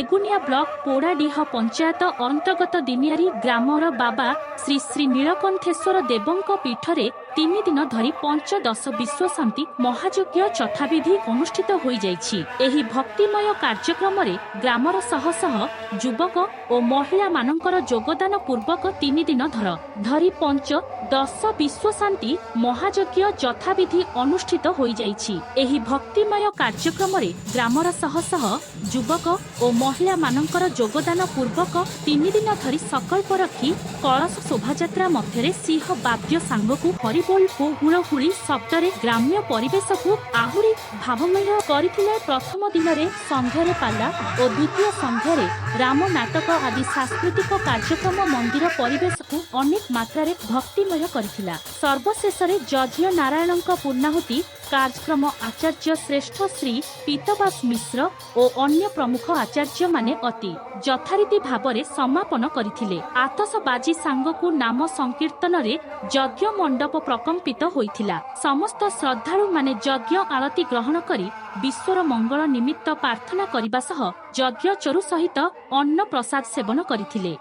Begunia block पोड़ाडीह panchayat अंतर्गत दिनियारी grammar बाबा श्री श्री नीलकंठेश्वर देवଙ୍କ पीठरे 3 दिन धरी पंचदश विश्व शांति महायज्ञ चठाविधि अनुष्ठित हो जाइछि। एही भक्तिमय कार्यक्रम रे ग्रामर शह शह युवक और महिला मानकर योगदान पूर्वक 3 दिन धरी पंचदश विश्व शांति महायज्ञ यथाविधि अनुष्ठित हो जाइछि। एही भक्तिमय कार्यक्रम रे ग्रामर शह शह युवक और महिला मानकर योगदान पूर्वक 3 दिन धरी संकल्प रखी कलश शोभायात्रा मध्य सिंह वाद्य सांगकु हरिबोल ओ हुलहुली शब्दरे ग्राम्य परिवेश को आहुरी भावमय करथिले। प्रथम दिन रे संध्यारे पाला और द्वितीय संध्यारे राम नाटक आदि सांस्कृतिक कार्यक्रम मंदिर परिवेश को अनेक मात्रा रे भक्तिमय करथिला। सर्वशेष यज्ञ नारायण पूर्णाहुति कार्यक्रम आचार्य श्रेष्ठ श्री पीतवास मिश्र और अन्य प्रमुख आचार्य माने अति यथारीति भावरे समापन करथिले। आतशबाजी सांगकु नाम संकीर्तन रे यज्ञ मंडप प्रकंपित होइथिला। समस्त श्रद्धालु माने यज्ञ आरती ग्रहण करी विश्वर मंगल निमित्त प्रार्थना करिबा सह यज्ञ चरु सहित अन्न प्रसाद सेवन करथिले।